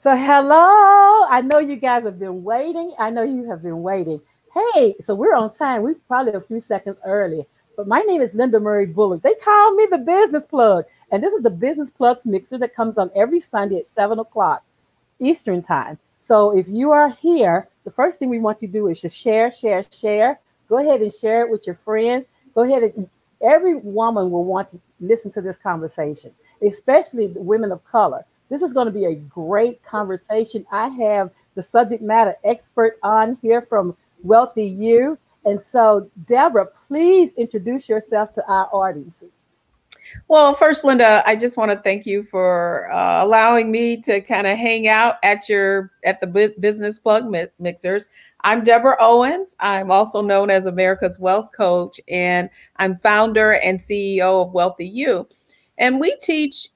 So, hello. I know you guys have been waiting. I know you have been waiting. Hey, so we're on time. We're probably a few seconds early. But my name is Linda Murray Bullock. They call me the Business Plug. And this is the Business Plugs Mixer that comes on every Sunday at 7 o'clock Eastern Time. So, if you are here, the first thing we want you to do is just share, share, share. Go ahead and share it with your friends. Go ahead and every woman will want to listen to this conversation, especially the women of color. This is going to be a great conversation. I have the subject matter expert on here from Wealthy You. And so, Deborah, please introduce yourself to our audiences. Well, first, Linda, I just want to thank you for allowing me to kind of hang out at the Business Plug Mixers. I'm Deborah Owens. I'm also known as America's Wealth Coach, and I'm founder and CEO of Wealthy You. And we teach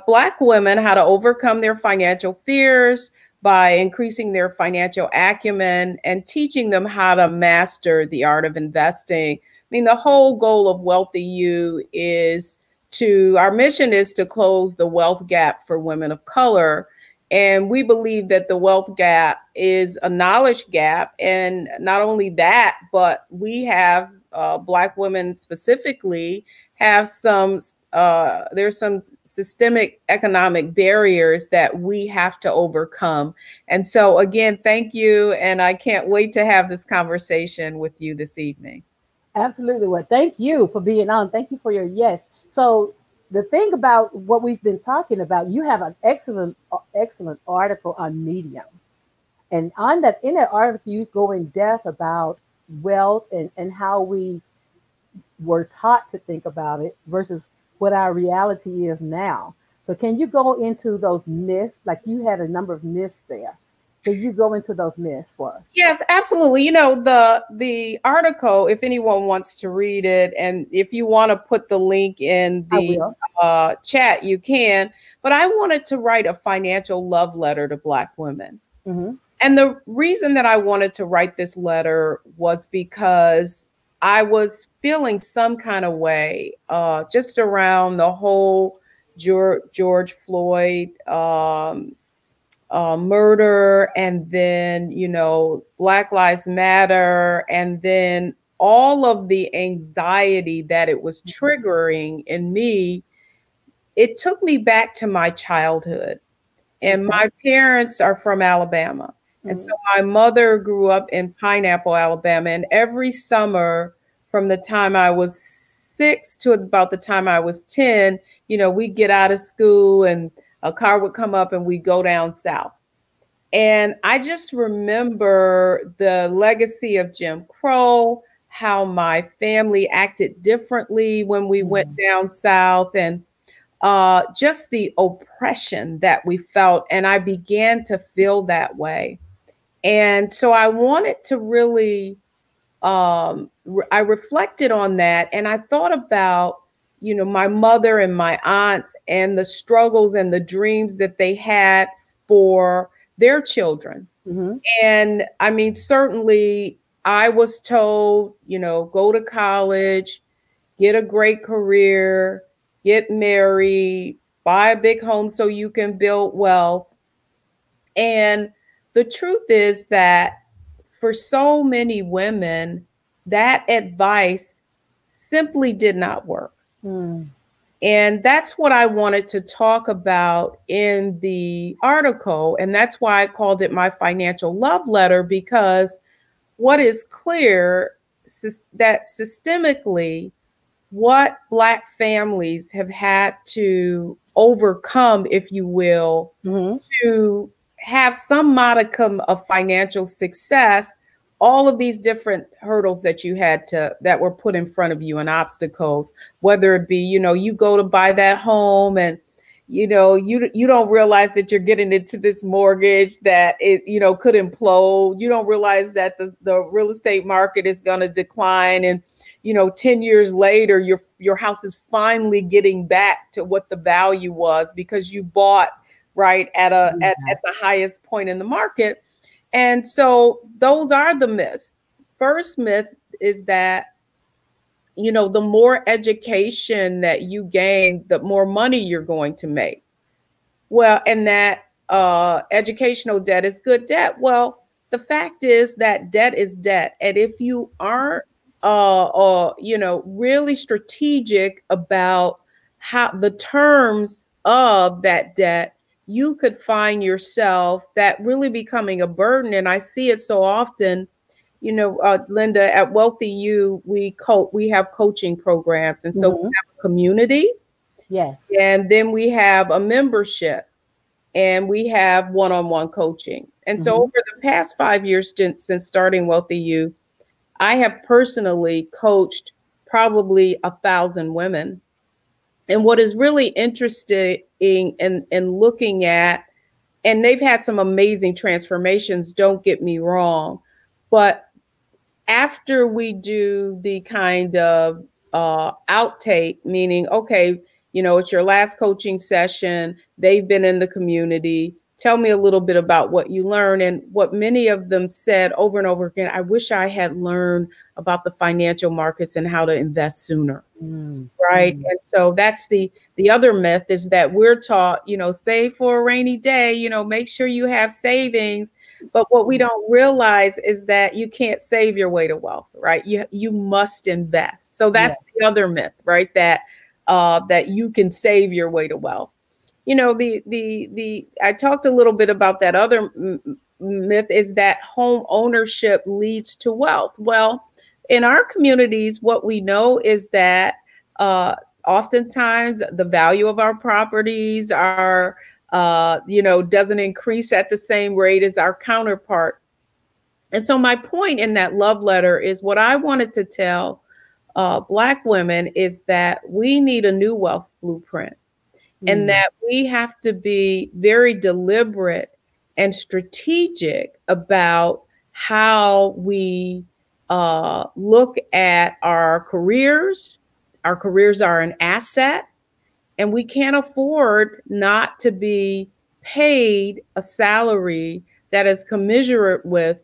Black women how to overcome their financial fears by increasing their financial acumen and teaching them how to master the art of investing. I mean, the whole goal of Wealthy You is our mission is to close the wealth gap for women of color. And we believe that the wealth gap is a knowledge gap. And not only that, but we have Black women specifically have there's some systemic economic barriers that we have to overcome. And so again, thank you. And I can't wait to have this conversation with you this evening. Absolutely. Well, thank you for being on. Thank you for your yes. So the thing about what we've been talking about, you have an excellent article on Medium. And in that article, you go in depth about wealth and how we were taught to think about it versus what our reality is now. So can you go into those myths? Like you had a number of myths there. Can you go into those myths for us? Yes, absolutely. You know, the article, if anyone wants to read it, and if you want to put the link in the chat, you can. But I wanted to write a financial love letter to Black women. Mm-hmm. And the reason that I wanted to write this letter was because I was feeling some kind of way just around the whole George Floyd murder, and then, you know, Black Lives Matter, and then all of the anxiety that it was triggering in me. It took me back to my childhood. And my parents are from Alabama. And so my mother grew up in Pineapple, Alabama. And every summer from the time I was 6 to about the time I was 10, you know, we'd get out of school and a car would come up and we'd go down south. And I just remember the legacy of Jim Crow, how my family acted differently when we went down south, and just the oppression that we felt. And I began to feel that way. And so I wanted to really, I reflected on that, and I thought about, you know, my mother and my aunts and the struggles and the dreams that they had for their children. Mm-hmm. And I mean, certainly I was told, you know, go to college, get a great career, get married, buy a big home so you can build wealth. And the truth is that for so many women, that advice simply did not work. Mm. And that's what I wanted to talk about in the article. And that's why I called it my financial love letter, because what is clear is that systemically, what Black families have had to overcome, if you will, to have some modicum of financial success, all of these different hurdles that were put in front of you and obstacles, whether it be, you know, you go to buy that home and, you know, you don't realize that you're getting into this mortgage that it, you know, could implode. You don't realize that the real estate market is going to decline. And, you know, 10 years later, your house is finally getting back to what the value was because you bought right at the highest point in the market. And so those are the myths. First myth is that, you know, the more education that you gain, the more money you're going to make. Well, and that educational debt is good debt. Well, the fact is that debt is debt. And if you aren't, really strategic about how the terms of that debt, you could find yourself that really becoming a burden. And I see it so often, Linda, at Wealthy You, we have coaching programs. And so we have a community. Yes. And then we have a membership and we have one-on-one coaching. And so over the past 5 years since starting Wealthy You, I have personally coached probably 1,000 women. And what is really interesting in looking at, and they've had some amazing transformations, don't get me wrong, but after we do the kind of outtake, meaning, okay, it's your last coaching session, they've been in the community, tell me a little bit about what you learned. And what many of them said over and over again, I wish I had learned about the financial markets and how to invest sooner. Right. And so that's the other myth, is that we're taught, save for a rainy day, make sure you have savings. But what we don't realize is that you can't save your way to wealth, right? You must invest. So that's the other myth, right? That you can save your way to wealth. I talked a little bit about that other myth, is that home ownership leads to wealth. Well, in our communities, what we know is that oftentimes the value of our properties doesn't increase at the same rate as our counterpart. And so my point in that love letter is, what I wanted to tell Black women is that we need a new wealth blueprint, and that we have to be very deliberate and strategic about how we look at our careers. Our careers are an asset, and we can't afford not to be paid a salary that is commensurate with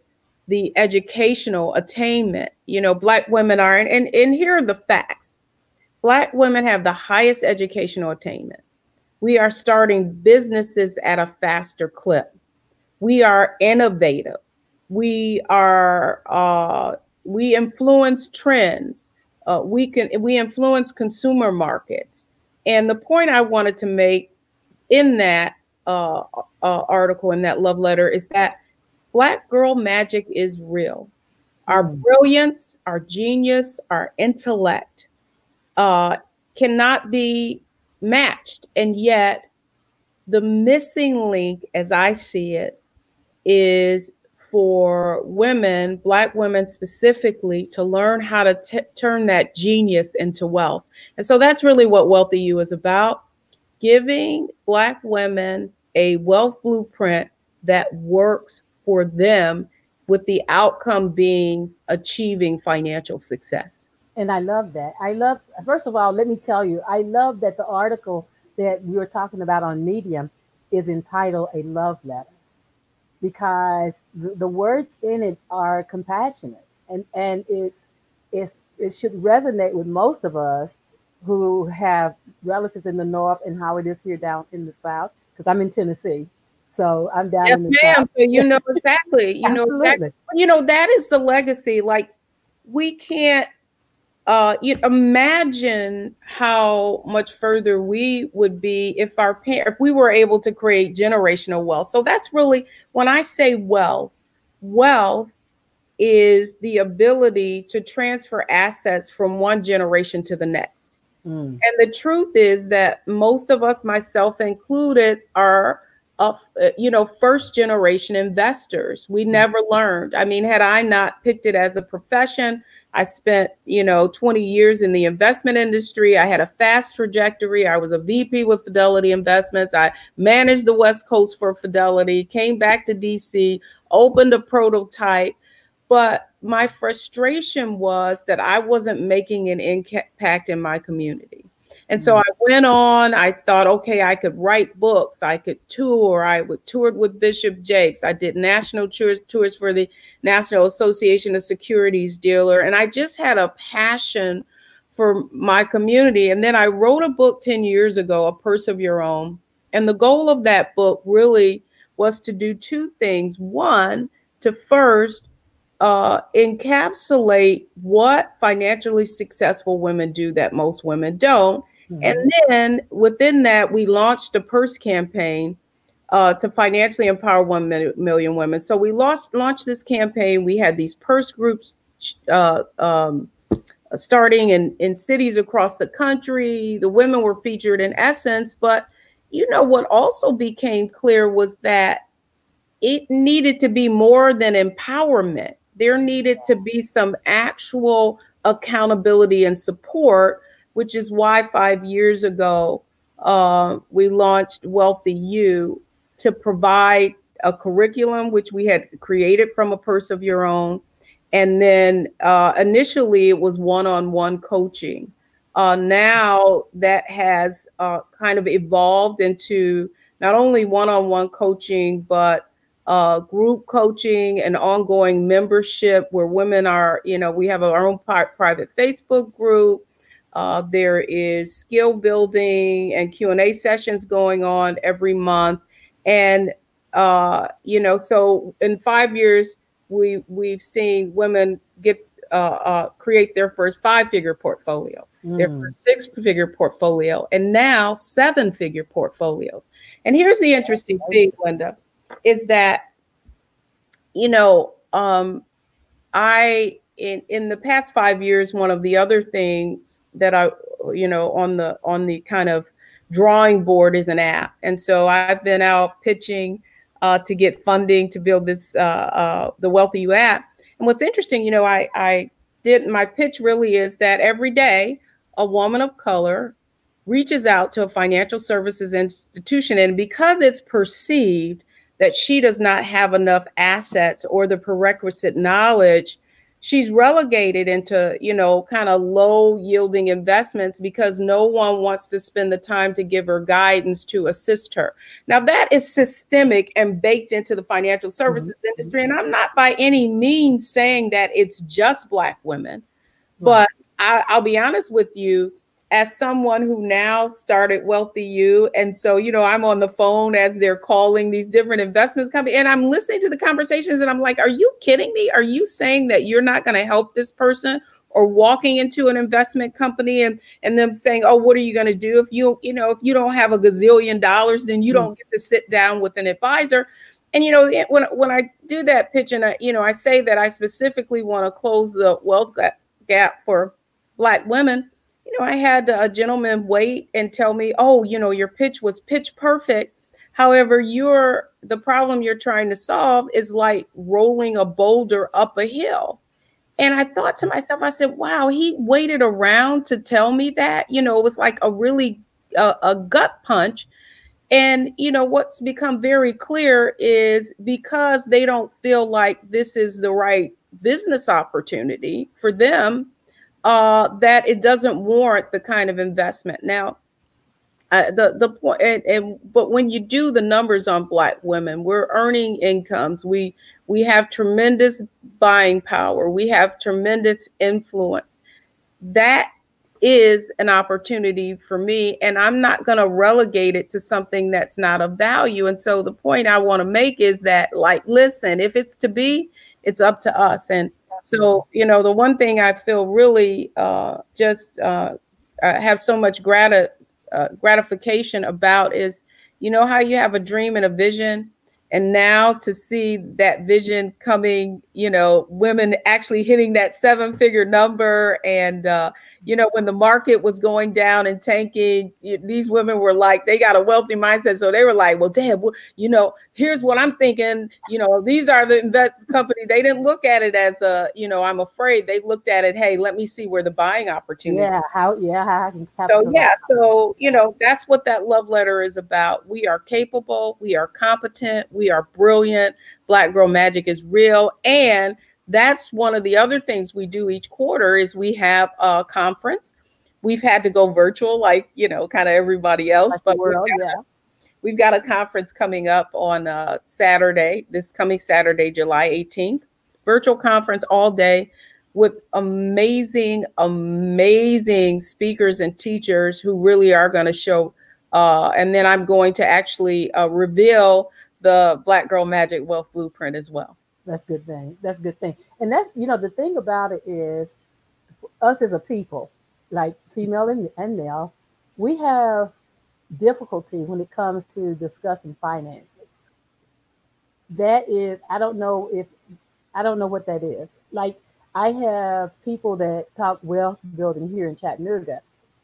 the educational attainment. Black women are, and here are the facts. Black women have the highest educational attainment. We are starting businesses at a faster clip. We are innovative. We influence trends. We influence consumer markets. And the point I wanted to make in that article, in that love letter, is that Black girl magic is real. Our brilliance, our genius, our intellect cannot be matched. And yet the missing link, as I see it, is for women, Black women specifically, to learn how to turn that genius into wealth. And so that's really what Wealthy You is about, giving Black women a wealth blueprint that works for them, with the outcome being achieving financial success. And I love that. First of all, let me tell you, I love that the article that we were talking about on Medium is entitled A Love Letter, because the words in it are compassionate, and it should resonate with most of us who have relatives in the North, and how it is here down in the South, because I'm in Tennessee. So I'm down in the South. So exactly. Exactly. That is the legacy. Like, we can't imagine how much further we would be if we were able to create generational wealth. So that's really, when I say wealth is the ability to transfer assets from one generation to the next. And the truth is that most of us, myself included, are first generation investors. We never learned. I mean, had I not picked it as a profession, I spent, 20 years in the investment industry. I had a fast trajectory. I was a VP with Fidelity Investments. I managed the West Coast for Fidelity, came back to DC, opened a prototype. But my frustration was that I wasn't making an impact in my community. And so I went on, I thought, okay, I could write books, I could tour, I toured with Bishop Jakes, I did national tours for the National Association of Securities Dealer, and I just had a passion for my community. And then I wrote a book 10 years ago, A Purse of Your Own, and the goal of that book really was to do two things. One, to first encapsulate what financially successful women do that most women don't. And then within that, we launched a purse campaign to financially empower 1 million women. So we launched this campaign. We had these purse groups starting in cities across the country. The women were featured in essence. But, you know, what also became clear was that it needed to be more than empowerment. There needed to be some actual accountability and support, which is why 5 years ago, we launched Wealthy You to provide a curriculum, which we had created from a purse of your own. And then initially it was one-on-one coaching. Now that has kind of evolved into not only one-on-one coaching, but group coaching and ongoing membership where women are, you know, we have our own private Facebook group. There is skill building and Q&A sessions going on every month. And, you know, so in 5 years, we've seen women get create their first 5-figure portfolio, their first 6-figure portfolio, and now 7-figure portfolios. And here's the interesting thing, Linda, is that, you know, in the past 5 years, one of the other things that I, you know, on the kind of drawing board is an app. And so I've been out pitching to get funding to build this, the Wealthy You app. And what's interesting, you know, my pitch really is that every day a woman of color reaches out to a financial services institution, and because it's perceived that she does not have enough assets or the prerequisite knowledge, she's relegated into, you know, kind of low yielding investments because no one wants to spend the time to give her guidance to assist her. Now that is systemic and baked into the financial services industry. And I'm not by any means saying that it's just Black women, but I'll be honest with you, as someone who now started Wealthy You, and so, you know, I'm on the phone as they're calling these different investments companies, and I'm listening to the conversations, and I'm like, are you kidding me? Are you saying that you're not going to help this person? Or walking into an investment company and them saying, oh, what are you going to do? If if you don't have $1 gazillion, then you don't get to sit down with an advisor. And, you know, when I do that pitch, and I say that I specifically want to close the wealth gap for Black women, you know, I had a gentleman wait and tell me, oh, you know, your pitch was pitch perfect. However, the problem you're trying to solve is like rolling a boulder up a hill. And I thought to myself, I said, wow, he waited around to tell me that. You know, it was like a really a gut punch. And, you know, what's become very clear is because they don't feel like this is the right business opportunity for them, that it doesn't warrant the kind of investment. Now, the point, but when you do the numbers on Black women, we're earning incomes. We have tremendous buying power. We have tremendous influence. That is an opportunity for me, and I'm not going to relegate it to something that's not of value. And so the point I want to make is that, like, listen, if it's to be, it's up to us. And so, you know, the one thing I feel really have so much gratification about is, you know, how you have a dream and a vision, and now to see that vision coming, you know, women actually hitting that 7-figure number. And, you know, when the market was going down and tanking, these women were like, they got a wealthy mindset. So they were like, well, Deb, you know, here's what I'm thinking. You know, these are the company. They didn't look at it as you know, I'm afraid. They looked at it, hey, let me see where the buying opportunity. How I can so, you know, that's what that love letter is about. We are capable. We are competent. We are brilliant. Black Girl Magic is real. And that's one of the other things we do each quarter is we have a conference. We've had to go virtual, like, you know, kind of everybody else, like but we've got a conference coming up on this coming Saturday, July 18th, virtual conference all day with amazing speakers and teachers who really are going to show. And then I'm going to actually reveal the Black Girl Magic Wealth Blueprint as well. That's a good thing. That's a good thing. And that's, the thing about it is us as a people, like female and male, we have difficulty when it comes to discussing finances. That is, I don't know what that is. Like, I have people that talk wealth building here in Chattanooga,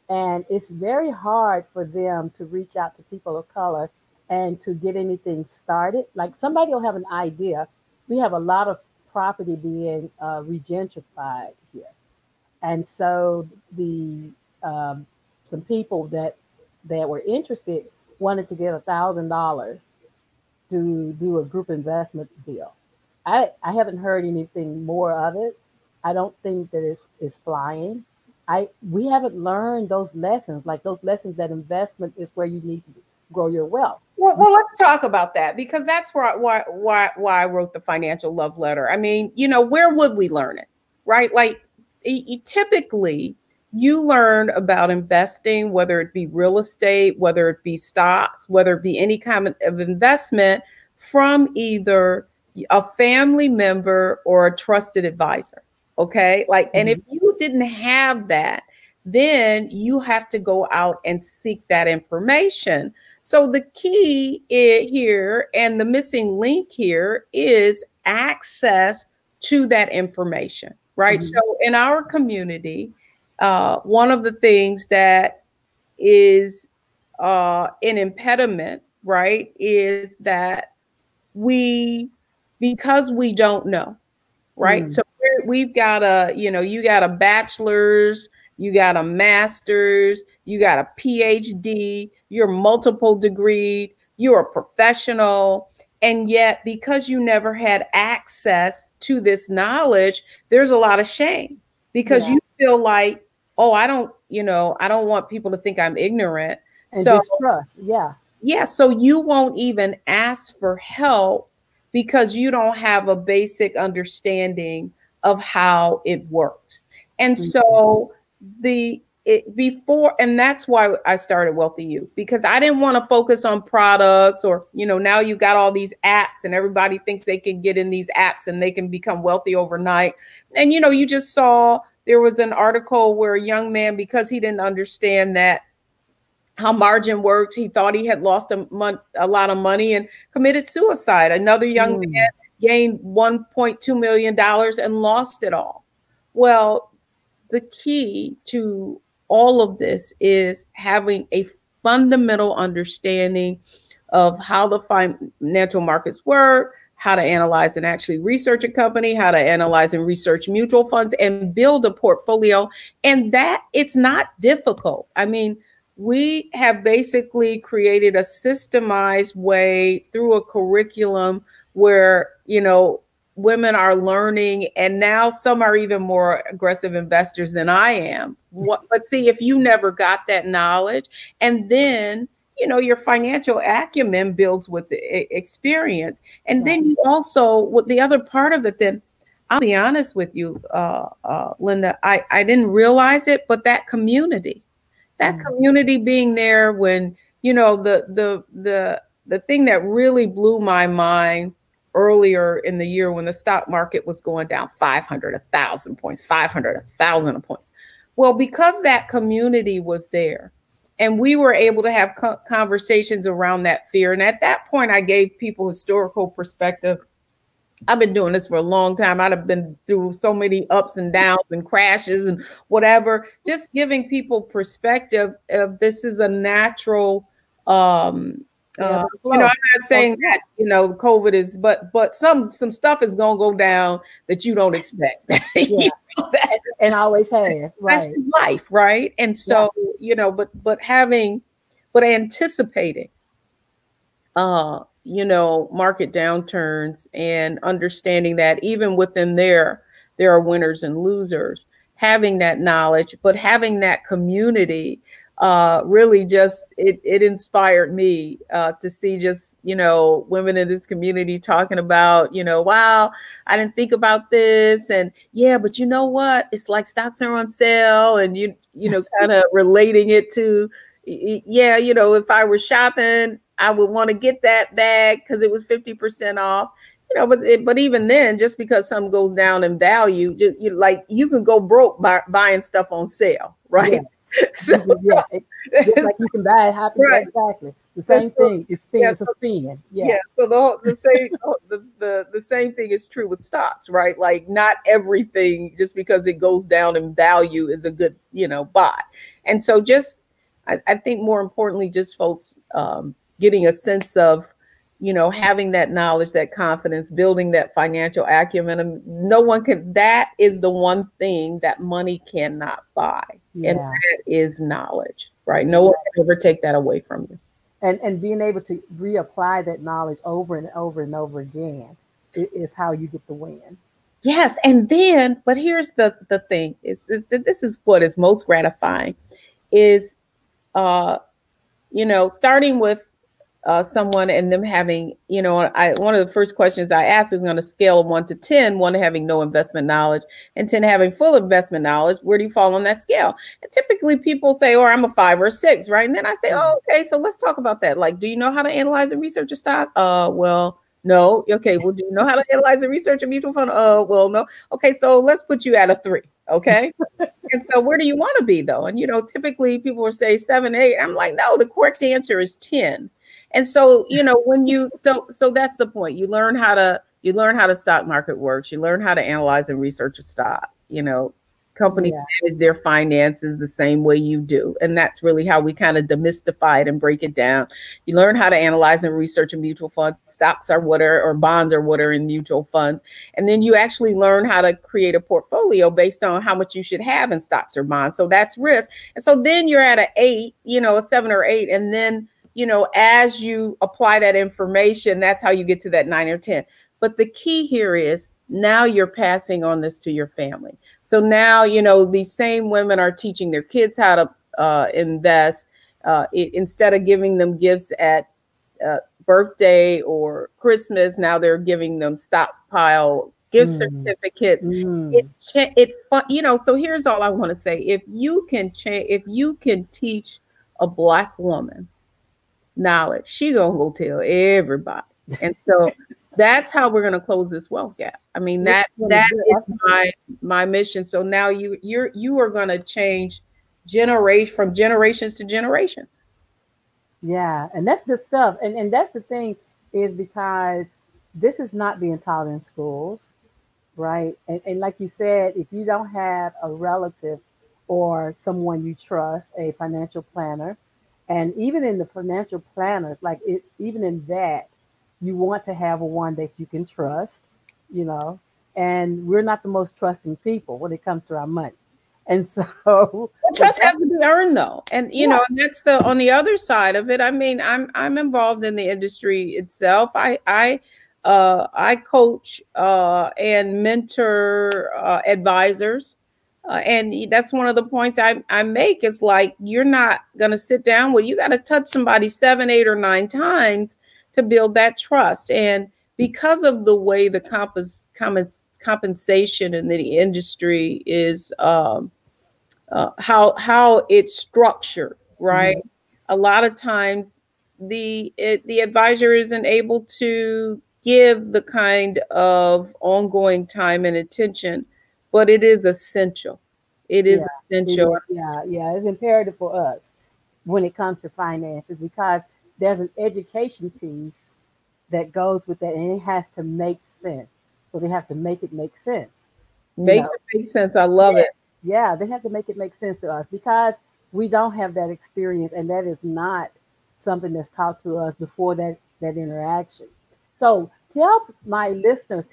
and it's very hard for them to reach out to people of color and to get anything started. Like, somebody will have an idea. We have a lot of property being regentrified here, and so the some people that were interested wanted to get $1,000 to do a group investment deal. I haven't heard anything more of it. I don't think that it's flying. We haven't learned those lessons, like those lessons that investment is where you need to grow your wealth. Well, let's talk about that, because that's why I wrote the financial love letter. I mean, where would we learn it, right? Like, typically you learn about investing, whether it be real estate, whether it be stocks, whether it be any kind of investment, from either a family member or a trusted advisor. Okay. Like, and if you didn't have that, then you have to go out and seek that information. So the key here, and the missing link here, is access to that information, right? So in our community, one of the things that is an impediment, right, is that because we don't know, right? So we've got you got a bachelor's, you got a master's, you got a PhD, you're multiple degreed, you're a professional. And yet, because you never had access to this knowledge, there's a lot of shame, because you feel like, oh, I don't want people to think I'm ignorant. And distrust. Yeah. So you won't even ask for help because you don't have a basic understanding of how it works. And so and that's why I started Wealthy Youth, because I didn't want to focus on products, or, now you got all these apps and everybody thinks they can get in these apps and they can become wealthy overnight. And, you just saw there was an article where a young man, because he didn't understand how margin works, he thought he had lost a lot of money and committed suicide. Another young man gained $1.2 million and lost it all. Well, the key to all of this is having a fundamental understanding of how the financial markets work, how to analyze and actually research a company, how to analyze and research mutual funds, and build a portfolio. And that, it's not difficult. I mean, we have basically created a systemized way through a curriculum where, women are learning, and now some are even more aggressive investors than I am. But see, if you never got that knowledge, and then, your financial acumen builds with the experience. And then you also, with the other part of it, then I'll be honest with you, Linda, I didn't realize it, but that community being there when, the thing that really blew my mind earlier in the year, when the stock market was going down 500, 1,000 points, 500, 1,000 points. Well, because that community was there, and we were able to have conversations around that fear. And at that point, I gave people historical perspective. I've been doing this for a long time. I'd have been through so many ups and downs and crashes and whatever, just giving people perspective of this is a natural, I'm not saying that, COVID is, but some stuff is going to go down that you don't expect. And always have, right? That's life, right? And so, but anticipating, market downturns, and understanding that even within there are winners and losers, having that knowledge, but having that community, really just, it inspired me to see just, women in this community talking about, wow, I didn't think about this. And yeah, but you know what? It's like stocks are on sale, and kind of relating it to, if I were shopping, I would want to get that bag because it was 50% off. But even then, just because something goes down in value, you can go broke by buying stuff on sale, right? Yes. Yeah. Just like you can buy it happy. Right. Exactly. The same thing. It's spin. Yeah, It's a spin. Yeah. yeah. So the same thing is true with stocks, right? Like not everything just because it goes down in value is a good, buy. And so I think more importantly, just folks getting a sense of, having that knowledge, that confidence, building that financial acumen. And no one can, that is the one thing that money cannot buy. And Yeah. that is knowledge, right? No one can ever take that away from you. And being able to reapply that knowledge over and over and over again is how you get the win. Yes. And then, but here's the thing is this is what is most gratifying is, starting with someone and them having, one of the first questions I ask is on a scale of 1 to 10, 1 having no investment knowledge and 10 having full investment knowledge. Where do you fall on that scale? And typically people say, oh, I'm a 5 or 6, right? And then I say, oh, okay, so let's talk about that. Like, do you know how to analyze and research a stock? Well, no. Okay, well, do you know how to analyze and research a mutual fund? Well, no. Okay, so let's put you at a 3, okay? And so where do you want to be though? And, typically people will say 7, 8. I'm like, no, the correct answer is 10. And so, when so that's the point. You learn how the stock market works. You learn how to analyze and research a stock. Companies manage their finances the same way you do. And that's really how we kind of demystify it and break it down. You learn how to analyze and research a mutual fund. Stocks are what are, or bonds are what are in mutual funds. And then you actually learn how to create a portfolio based on how much you should have in stocks or bonds. So that's risk. And so then you're at an 8, a 7 or 8. And then, as you apply that information, that's how you get to that 9 or 10. But the key here is now you're passing on this to your family. So now, these same women are teaching their kids how to invest instead of giving them gifts at birthday or Christmas. Now they're giving them stockpile gift certificates. So here's all I want to say. If you can teach a Black woman knowledge, she gonna go tell everybody. And so that's how we're gonna close this wealth gap. I mean, that is my mission. So now you are gonna change from generations to generations. Yeah, and that's the stuff. And that's the thing is because this is not being taught in schools, right? And like you said, if you don't have a relative or someone you trust, a financial planner, and even in the financial planners, even in that, you want to have one that you can trust, and we're not the most trusting people when it comes to our money. And so trust has to be earned though. And, and that's on the other side of it. I mean, I'm involved in the industry itself. I coach and mentor advisors. And that's one of the points I make is like, you're not going to sit down you got to touch somebody 7, 8, or 9 times to build that trust. And because of the way the compensation in the industry is, how it's structured, right? Mm-hmm. A lot of times the advisor isn't able to give the kind of ongoing time and attention, but it is essential. It is essential. It's imperative for us when it comes to finances because there's an education piece that goes with that, and it has to make sense. So they have to make it make sense. Make it make sense. I love it. Yeah, they have to make it make sense to us because we don't have that experience, and that is not something that's taught to us before that interaction. So tell your listeners,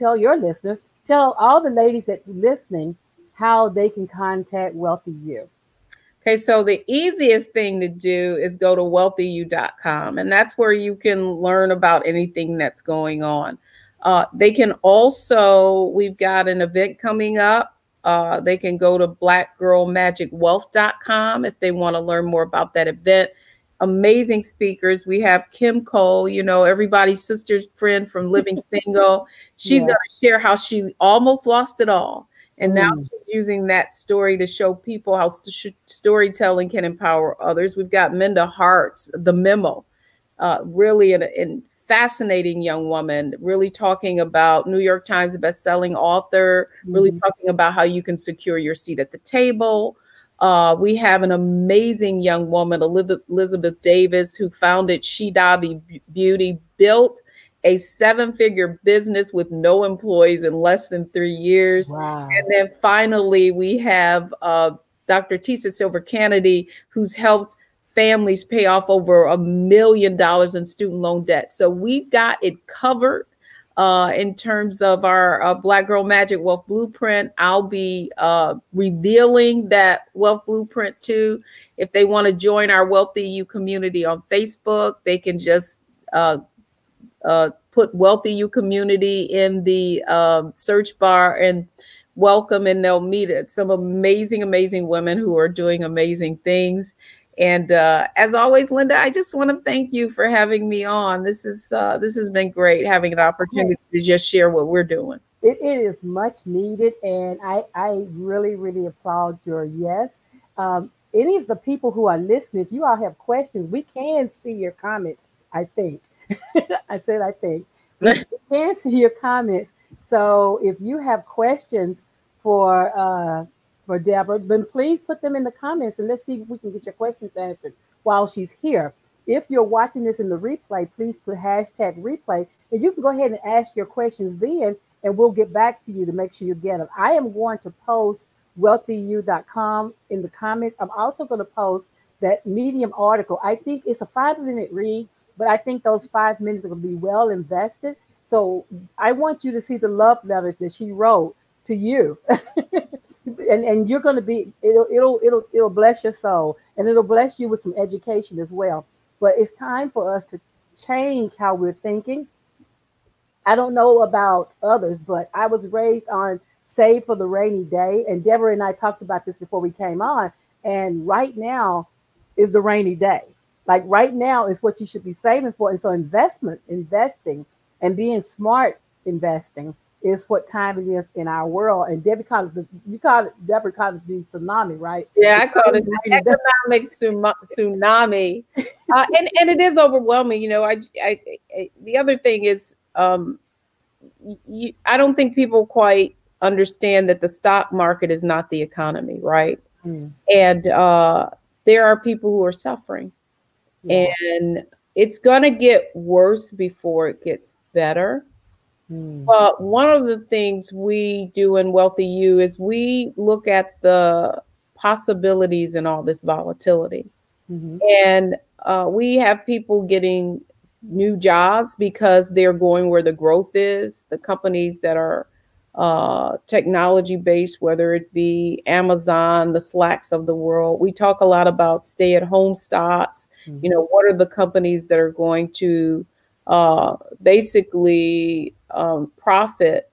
tell all the ladies that's listening how they can contact Wealthy You. Okay, so the easiest thing to do is go to wealthyu.com, and that's where you can learn about anything that's going on. They can also, we've got an event coming up. They can go to blackgirlmagicwealth.com if they want to learn more about that event. Amazing speakers. We have Kim Cole, everybody's sister's friend from Living Single. She's going to share how she almost lost it all. And now she's using that story to show people how storytelling can empower others. We've got Minda Hart's The Memo. really an fascinating young woman, really talking about New York Times bestselling author, really Mm-hmm. talking about how you can secure your seat at the table. We have an amazing young woman, Elizabeth Davis, who founded She Dobby Beauty, built a 7-figure business with no employees in less than 3 years. Wow. And then finally, we have Dr. Tisa Silver Kennedy, who's helped families pay off over $1 million in student loan debt. So we've got it covered in terms of our Black Girl Magic Wealth Blueprint. I'll be revealing that Wealth Blueprint too. If they want to join our Wealthy You community on Facebook, they can just put Wealthy You community in the search bar and welcome, and they'll meet some amazing women who are doing amazing things. And as always, Linda, I just want to thank you for having me on. This has been great, having an opportunity to just share what we're doing. It is much needed, and I really applaud your yes. Any of the people who are listening, if you all have questions, we can see your comments, I think. I said I think. We can see your comments. So if you have questions for Deborah, then please put them in the comments and let's see if we can get your questions answered while she's here. If you're watching this in the replay, please put hashtag replay, and you can go ahead and ask your questions then, and we'll get back to you to make sure you get them. I am going to post wealthyu.com in the comments. I'm also going to post that Medium article. I think it's a 5-minute read, but I think those 5 minutes are going to be well invested. So I want you to see the love letters that she wrote to you. and you're going to be, it'll bless your soul, and it'll bless you with some education as well. But it's time for us to change how we're thinking. I don't know about others, but I was raised on save for the rainy day. And Deborah and I talked about this before we came on. And right now is the rainy day. Like right now is what you should be saving for. And so investing, and being smart investing is what time it is in our world. And Deborah called it the tsunami, right? Yeah, I call it the economic tsunami. And it is overwhelming. You know, the other thing is, I don't think people quite understand that the stock market is not the economy, right? Mm. And there are people who are suffering, Yeah. and it's going to get worse before it gets better. Mm. But one of the things we do in Wealthy You is we look at the possibilities in all this volatility. Mm-hmm. And we have people getting new jobs because they're going where the growth is. The companies that are technology based, whether it be Amazon, the Slacks of the world. We talk a lot about stay at home stocks. Mm-hmm. You know, what are the companies that are going to basically profit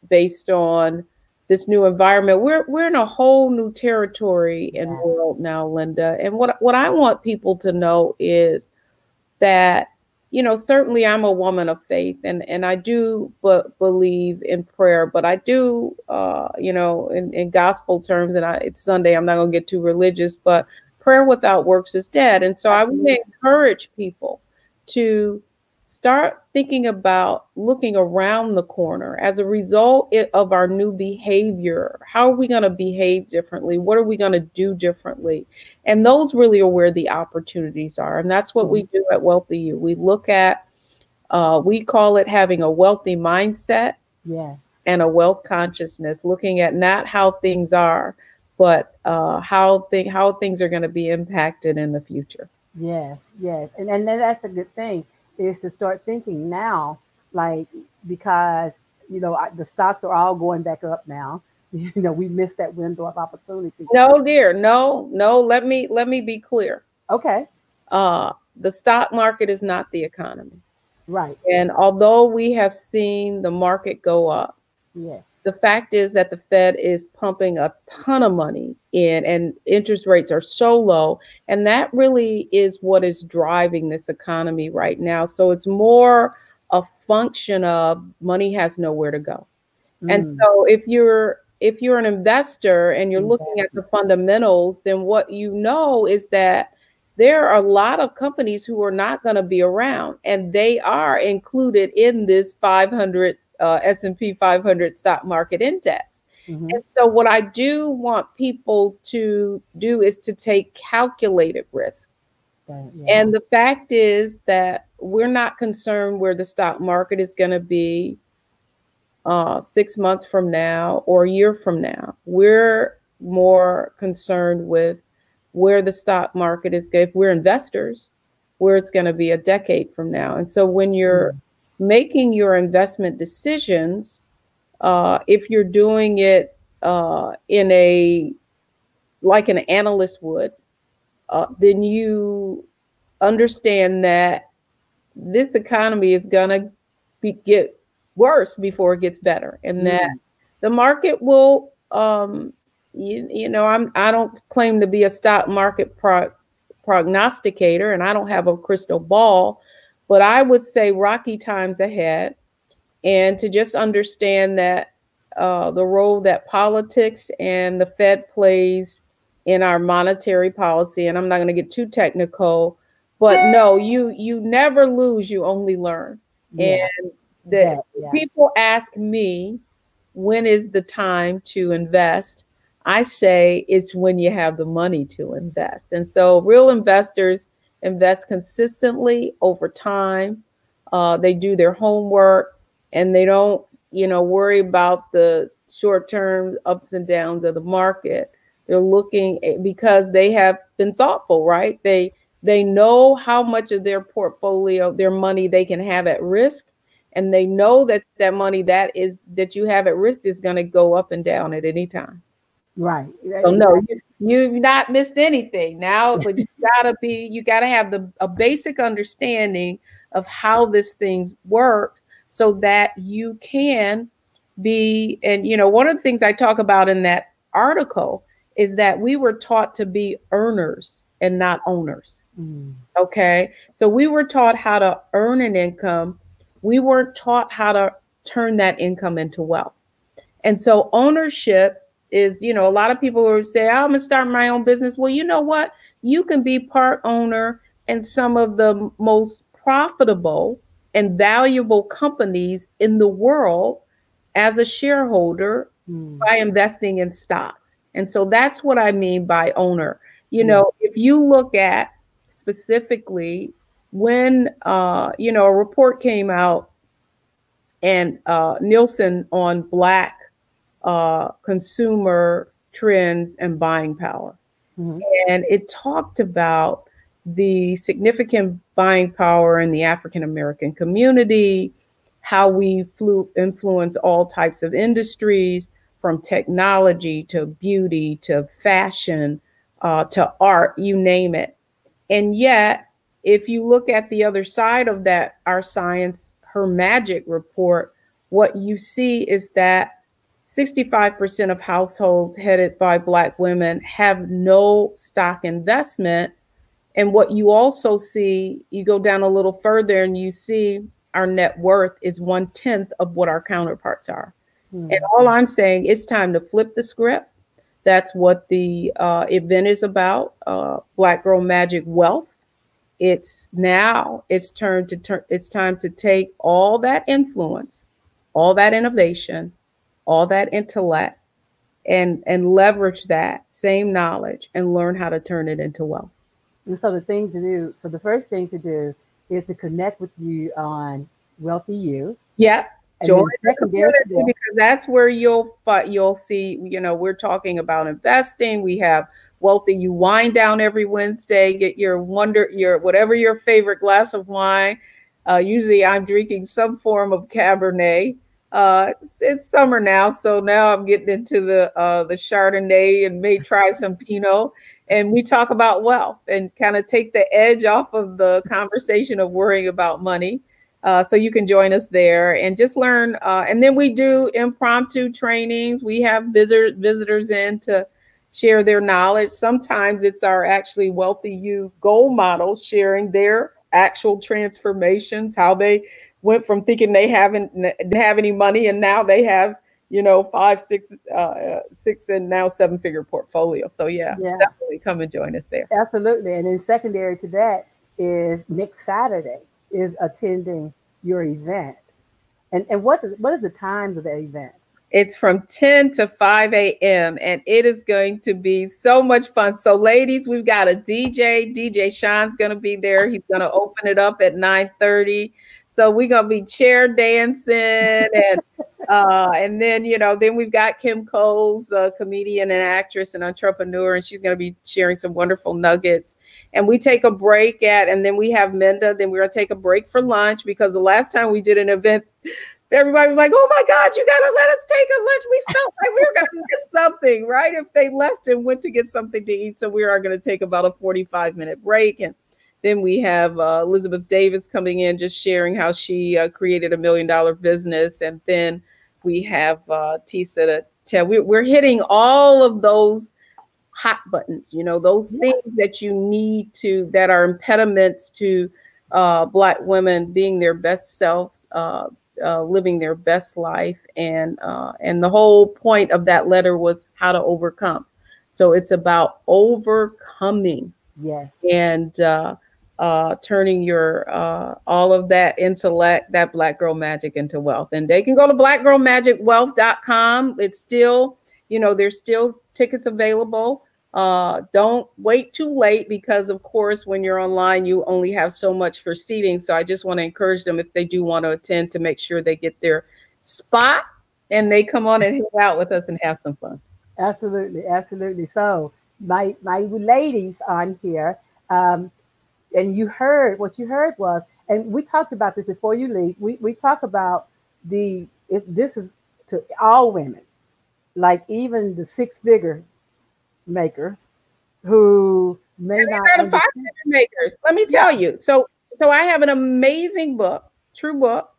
based on this new environment? We're in a whole new territory and world now, Linda. And what I want people to know is that, you know, certainly I'm a woman of faith, and I do believe in prayer, but I do, you know, in gospel terms, and it's Sunday, I'm not going to get too religious, but prayer without works is dead. And so I want to encourage people to start thinking about looking around the corner as a result of our new behavior. How are we going to behave differently? What are we going to do differently? And those really are where the opportunities are. And that's what we do at Wealthy You. We look at, we call it having a wealthy mindset. Yes. And a wealth consciousness, looking at not how things are, but how things are going to be impacted in the future. Yes. And that's a good thing, is to start thinking now, like, because, you know, the stocks are all going back up now. You know, we missed that window of opportunity. No, dear, no. Let me be clear. Okay. The stock market is not the economy. Right. And although we have seen the market go up, yes, the fact is that the Fed is pumping a ton of money in, and interest rates are so low. And that really is what is driving this economy right now. So it's more a function of money has nowhere to go. And so if you're an investor and you're looking at the fundamentals, then what you know is that there are a lot of companies who are not going to be around, and they are included in this 500 S&P 500 stock market index. Mm-hmm. And so what I do want people to do is to take calculated risk. Yeah. And the fact is that we're not concerned where the stock market is going to be 6 months from now or a year from now. We're more concerned with where the stock market is, if we're investors, where it's going to be a decade from now. And so when you're making your investment decisions, if you're doing it in a like an analyst would, then you understand that this economy is going to get worse before it gets better, and that the market will, I don't claim to be a stock market prognosticator, and I don't have a crystal ball, but I would say rocky times ahead, and to just understand that the role that politics and the Fed plays in our monetary policy, and I'm not going to get too technical, but no, you never lose, you only learn. Yeah. And people ask me, when is the time to invest? I say it's when you have the money to invest. And so real investors invest consistently over time. They do their homework, and they don't, worry about the short-term ups and downs of the market. They're looking because they have been thoughtful, right? They know how much of their portfolio, their money they can have at risk, and they know that that money that you have at risk is going to go up and down at any time. Right. So no, you've not missed anything now, but you gotta have a basic understanding of how this thing works so that you can be, and one of the things I talk about in that article is that we were taught to be earners and not owners. Okay. So we were taught how to earn an income. We weren't taught how to turn that income into wealth. And so ownership is, a lot of people will say, I'm going to start my own business. Well, you know what? You can be part owner in some of the most profitable and valuable companies in the world as a shareholder by investing in stocks. And so that's what I mean by owner. If you look at specifically when, a report came out and Nielsen on Black consumer trends and buying power. And it talked about the significant buying power in the African American community, how we influence all types of industries, from technology to beauty to fashion to art, you name it. And yet, if you look at the other side of that, our Science Her Magic report, what you see is that 65% of households headed by Black women have no stock investment. And what you also see, you go down a little further and you see our net worth is 1/10 of what our counterparts are. And all I'm saying, it's time to flip the script. That's what the event is about, Black Girl Magic Wealth. It's time to take all that influence, all that innovation, all that intellect, and leverage that same knowledge and learn how to turn it into wealth. And so the first thing to do is to connect with you on Wealthy You. Yep. Join the community, because that's where you'll see, we're talking about investing. We have Wealthy You wine down every Wednesday. Get your whatever your favorite glass of wine. Usually I'm drinking some form of Cabernet. It's summer now, so now I'm getting into the Chardonnay and may try some Pinot. And we talk about wealth and kind of take the edge off of the conversation of worrying about money. So you can join us there and just learn. And then we do impromptu trainings. We have visitors in to share their knowledge. Sometimes it's our actually Wealthy You goal models sharing their actual transformations, how they went from thinking they didn't have any money, and now they have, five, six, and now 7-figure portfolio. So yeah, Yeah, definitely come and join us there. absolutely. And then secondary to that is next Saturday is attending your event. And what are the times of the event? It's from 10 to 5 a.m. and it is going to be so much fun. So ladies, we've got a DJ. DJ Sean's going to be there. He's going to open it up at 9:30. So we're going to be chair dancing and then, then we've got Kim Coles, a comedian and actress and entrepreneur, and she's going to be sharing some wonderful nuggets. And we take a break and then we have Minda. Then we're going to take a break for lunch because the last time we did an event, everybody was like, oh my God, you got to let us take a lunch. We felt like we were going to miss something, right? If they left and went to get something to eat. So we are going to take about a 45-minute break. And then we have Elizabeth Davis coming in, just sharing how she created $1 million business. And then we have Tisa to tell. We're hitting all of those hot buttons, those things that you need to, that are impediments to Black women being their best self, living their best life. And the whole point of that letter was how to overcome. So it's about overcoming. Yes. And turning your all of that intellect, that Black girl magic, into wealth. And they can go to blackgirlmagicwealth.com. It's still, there's still tickets available. Don't wait too late because, of course, when you're online, you only have so much for seating. So I just want to encourage them, if they do want to attend, to make sure they get their spot and they come on and hang out with us and have some fun. Absolutely. Absolutely. So my ladies on here, and you heard what you heard was, and we talked about this before you leave. We talk about this is to all women, like even the 6-figure makers who may not. The 5-figure makers. Let me tell you. So I have an amazing book, true book,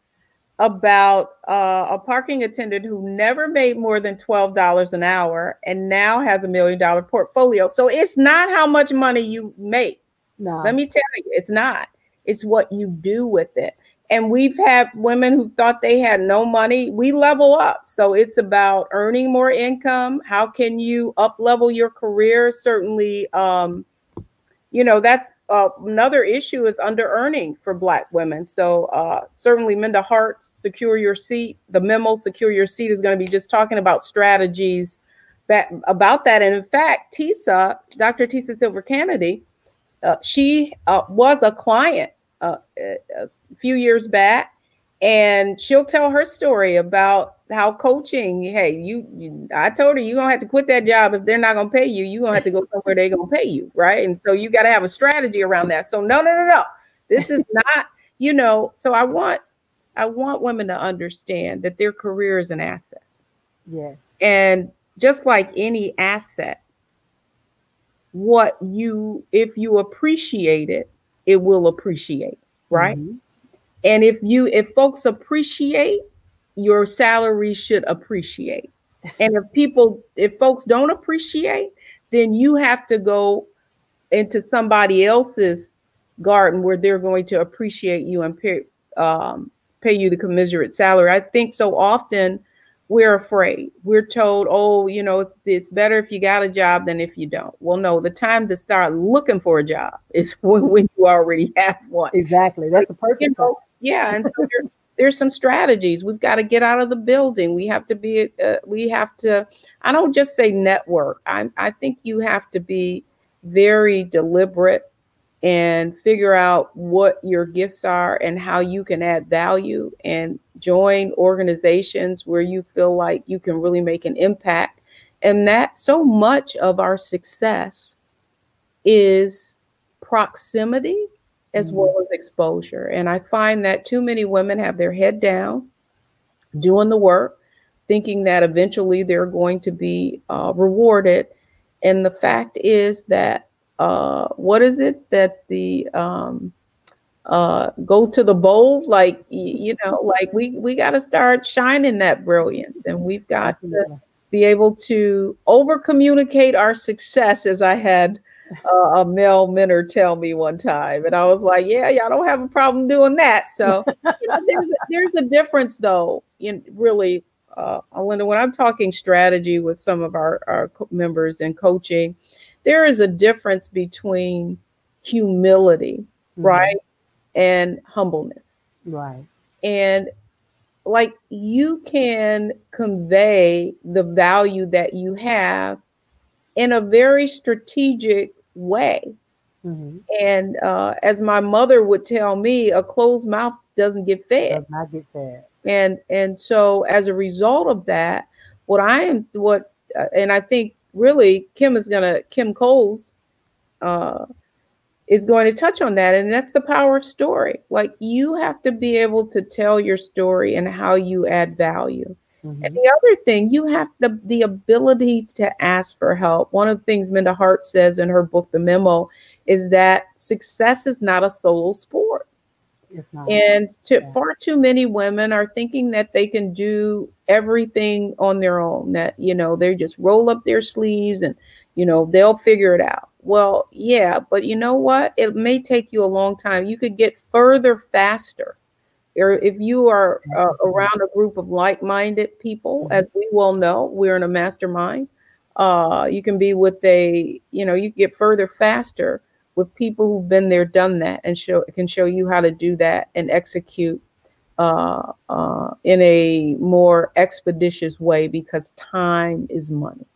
about a parking attendant who never made more than $12 an hour and now has $1 million portfolio. So it's not how much money you make. No. Let me tell you, it's not. It's what you do with it. And we've had women who thought they had no money. We level up. So it's about earning more income. How can you up level your career? Certainly, that's another issue, is under earning for Black women. So certainly Minda Hart's Secure Your Seat, the memo Secure Your Seat, is going to be just talking about strategies about that. And in fact, Dr. Tisa Silver Kennedy, she was a client a few years back, and she'll tell her story about how coaching, hey, I told her, you're going to have to quit that job. If they're not going to pay you, you're going to have to go somewhere they're going to pay you, right? And so you got to have a strategy around that. So no. This is not, so I want women to understand that their career is an asset. Yes. And just like any asset, if you appreciate it, it will appreciate, right? Mm-hmm. And if folks appreciate, your salary should appreciate. And if folks don't appreciate, then you have to go into somebody else's garden where they're going to appreciate you and pay you the commensurate salary. I think so often we're afraid. We're told, it's better if you got a job than if you don't. Well, no, the time to start looking for a job is when you already have one. Exactly. That's a perfect time. Yeah. And so there's some strategies. We've got to get out of the building. We have to I don't just say network. I think you have to be very deliberate and figure out what your gifts are and how you can add value, and join organizations where you feel like you can really make an impact. And that so much of our success is proximity as well as exposure. And I find that too many women have their head down, doing the work, thinking that eventually they're going to be rewarded. And the fact is that what is it that the go to the bold, like we got to start shining that brilliance, and we've got to be able to over communicate our success, as I had a male mentor tell me one time, and I was like, yeah, y'all don't have a problem doing that. So there's a difference though in really Linda, when I'm talking strategy with some of our members in coaching, there is a difference between humility, Mm-hmm. right, and humbleness. Right. And like you can convey the value that you have in a very strategic way. Mm-hmm. And as my mother would tell me, a closed mouth doesn't get fed. Does not get fed. And so as a result of that, and I think really Kim Coles uh, is going to touch on that, and that's the power of story. Like you have to be able to tell your story and how you add value. And Mm-hmm. the other thing, you have the ability to ask for help. One of the things Minda Hart says in her book, The Memo, is that success is not a solo sport. It's not. And Yeah. far too many women are thinking that they can do everything on their own, that, they just roll up their sleeves and, they'll figure it out. Well, yeah, but you know what? It may take you a long time. You could get further faster. Or if you are Absolutely. around a group of like-minded people, Mm-hmm. as we well know, we're in a mastermind. You can be with you can get further faster with people who've been there, done that, and can show you how to do that and execute in a more expeditious way, because time is money.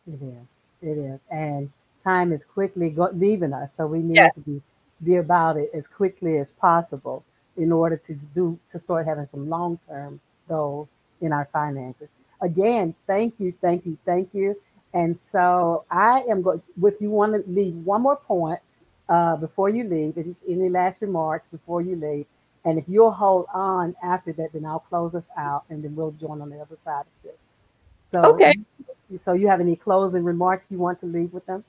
It is. It is. And time is quickly leaving us. So we Yes. need to be about it as quickly as possible in order to start having some long-term goals in our finances. Again, thank you, thank you, thank you. And so I am going, if you want to leave one more point before you leave, any last remarks before you leave, and if you'll hold on after that, then I'll close us out and then we'll join on the other side of this. So Okay. so you have any closing remarks you want to leave with them?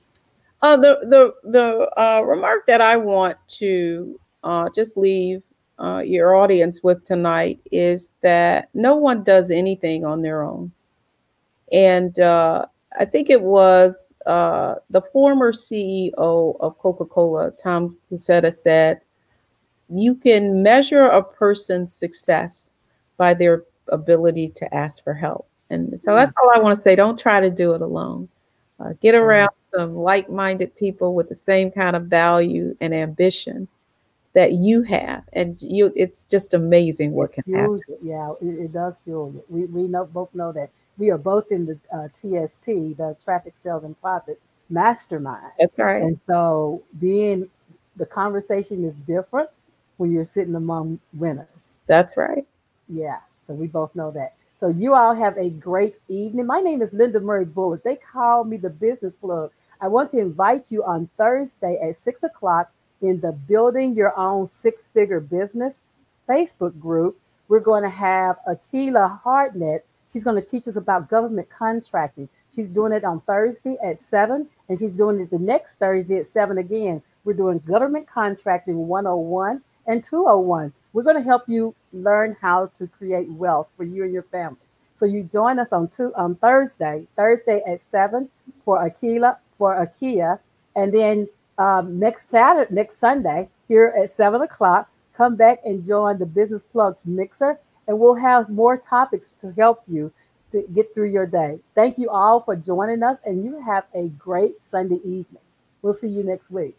The remark that I want to just leave your audience with tonight is that no one does anything on their own. And I think it was the former CEO of Coca-Cola, Tom Fusetta, said, you can measure a person's success by their ability to ask for help. And so Hmm. that's all I want to say. Don't try to do it alone. Get And around some like-minded people with the same kind of value and ambition that you have, and it's just amazing it what can happen. fuels it. Yeah, it does fuel it. We both know that we are both in the TSP, the Traffic Sales and Profit Mastermind. That's right. And so the conversation is different when you're sitting among winners. That's right. Yeah, so we both know that. So you all have a great evening. My name is Linda Murray Bullock. They call me the business plug. I want to invite you on Thursday at 6 o'clock in the Building Your Own Six-Figure Business Facebook group. We're going to have Akila Hartnett. She's going to teach us about government contracting. She's doing it on Thursday at 7, and she's doing it the next Thursday at 7 again. We're doing government contracting 101 and 201. We're going to help you learn how to create wealth for you and your family. So you join us on Thursday at 7 for Akia, and then next Sunday here at 7 o'clock, come back and join the Business Plugs Mixer, and we'll have more topics to help you to get through your day. Thank you all for joining us, and you have a great Sunday evening. We'll see you next week.